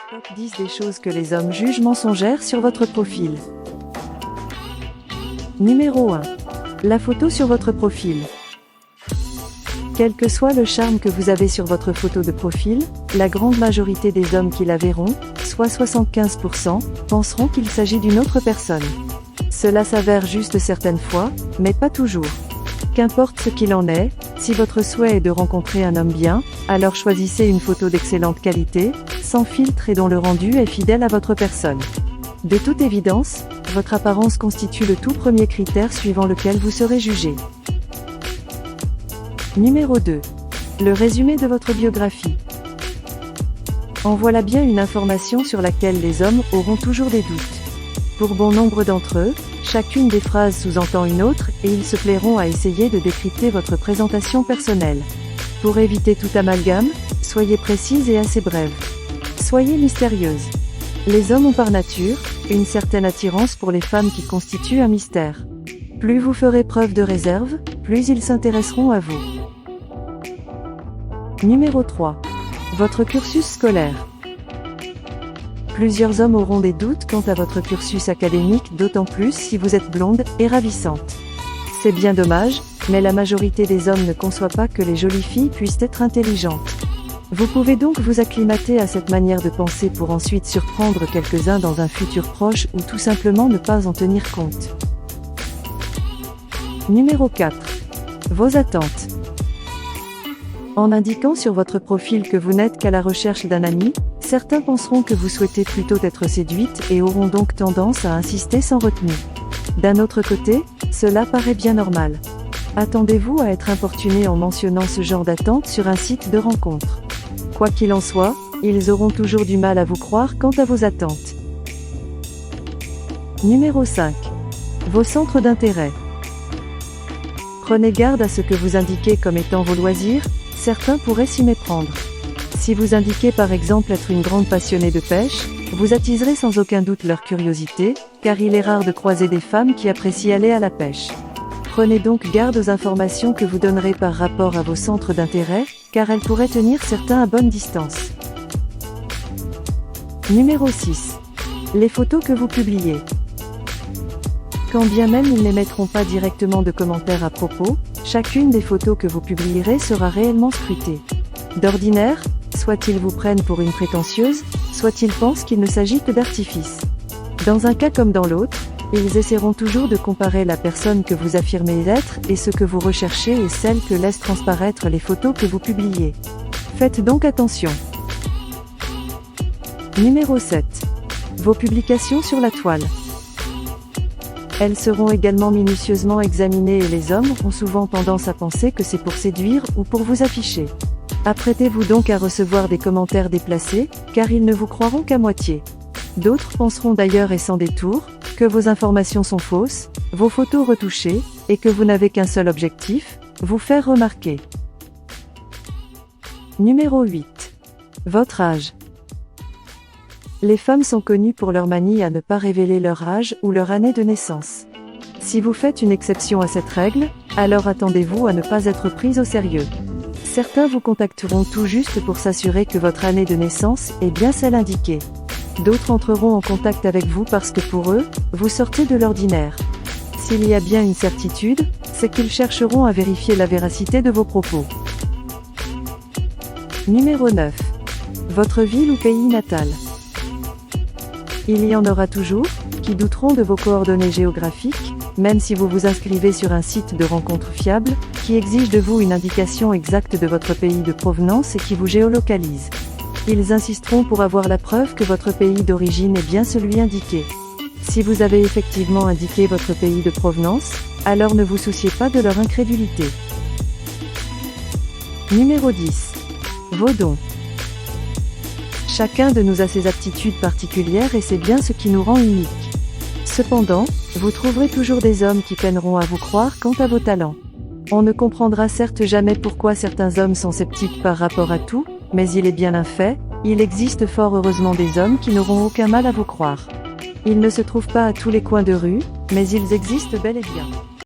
Top 10 des choses que les hommes jugent mensongères sur votre profil. Numéro 1. La photo sur votre profil. Quel que soit le charme que vous avez sur votre photo de profil, la grande majorité des hommes qui la verront, soit 75%, penseront qu'il s'agit d'une autre personne. Cela s'avère juste certaines fois, mais pas toujours. Qu'importe ce qu'il en est, si votre souhait est de rencontrer un homme bien, alors choisissez une photo d'excellente qualité, sans filtre et dont le rendu est fidèle à votre personne. De toute évidence, votre apparence constitue le tout premier critère suivant lequel vous serez jugé. Numéro 2. Le résumé de votre biographie. En voilà bien une information sur laquelle les hommes auront toujours des doutes. Pour bon nombre d'entre eux, chacune des phrases sous-entend une autre, et ils se plairont à essayer de décrypter votre présentation personnelle. Pour éviter tout amalgame, soyez précise et assez brève. Soyez mystérieuse. Les hommes ont par nature une certaine attirance pour les femmes qui constituent un mystère. Plus vous ferez preuve de réserve, plus ils s'intéresseront à vous. Numéro 3. Votre cursus scolaire. Plusieurs hommes auront des doutes quant à votre cursus académique, d'autant plus si vous êtes blonde et ravissante. C'est bien dommage, mais la majorité des hommes ne conçoit pas que les jolies filles puissent être intelligentes. Vous pouvez donc vous acclimater à cette manière de penser pour ensuite surprendre quelques-uns dans un futur proche ou tout simplement ne pas en tenir compte. Numéro 4. Vos attentes. En indiquant sur votre profil que vous n'êtes qu'à la recherche d'un ami, certains penseront que vous souhaitez plutôt être séduite et auront donc tendance à insister sans retenue. D'un autre côté, cela paraît bien normal. Attendez-vous à être importuné en mentionnant ce genre d'attente sur un site de rencontre. Quoi qu'il en soit, ils auront toujours du mal à vous croire quant à vos attentes. Numéro 5. Vos centres d'intérêt. Prenez garde à ce que vous indiquez comme étant vos loisirs, certains pourraient s'y méprendre. Si vous indiquez par exemple être une grande passionnée de pêche, vous attiserez sans aucun doute leur curiosité, car il est rare de croiser des femmes qui apprécient aller à la pêche. Prenez donc garde aux informations que vous donnerez par rapport à vos centres d'intérêt, car elles pourraient tenir certains à bonne distance. Numéro 6. Les photos que vous publiez. Quand bien même ils n'émettront pas directement de commentaires à propos, chacune des photos que vous publierez sera réellement scrutée. D'ordinaire, soit ils vous prennent pour une prétentieuse, soit ils pensent qu'il ne s'agit que d'artifice. Dans un cas comme dans l'autre, ils essaieront toujours de comparer la personne que vous affirmez être et ce que vous recherchez et celle que laissent transparaître les photos que vous publiez. Faites donc attention. Numéro 7. Vos publications sur la toile. Elles seront également minutieusement examinées et les hommes ont souvent tendance à penser que c'est pour séduire ou pour vous afficher. Apprêtez-vous donc à recevoir des commentaires déplacés, car ils ne vous croiront qu'à moitié. D'autres penseront d'ailleurs et sans détour, que vos informations sont fausses, vos photos retouchées, et que vous n'avez qu'un seul objectif, vous faire remarquer. Numéro 8. Votre âge. Les femmes sont connues pour leur manie à ne pas révéler leur âge ou leur année de naissance. Si vous faites une exception à cette règle, alors attendez-vous à ne pas être prise au sérieux. Certains vous contacteront tout juste pour s'assurer que votre année de naissance est bien celle indiquée. D'autres entreront en contact avec vous parce que pour eux, vous sortez de l'ordinaire. S'il y a bien une certitude, c'est qu'ils chercheront à vérifier la véracité de vos propos. Numéro 9. Votre ville ou pays natal. Il y en aura toujours, qui douteront de vos coordonnées géographiques, même si vous vous inscrivez sur un site de rencontre fiable, qui exige de vous une indication exacte de votre pays de provenance et qui vous géolocalise. Ils insisteront pour avoir la preuve que votre pays d'origine est bien celui indiqué. Si vous avez effectivement indiqué votre pays de provenance, alors ne vous souciez pas de leur incrédulité. Numéro 10. Vos dons. Chacun de nous a ses aptitudes particulières et c'est bien ce qui nous rend uniques. Cependant, vous trouverez toujours des hommes qui peineront à vous croire quant à vos talents. On ne comprendra certes jamais pourquoi certains hommes sont sceptiques par rapport à tout, mais il est bien un fait, il existe fort heureusement des hommes qui n'auront aucun mal à vous croire. Ils ne se trouvent pas à tous les coins de rue, mais ils existent bel et bien.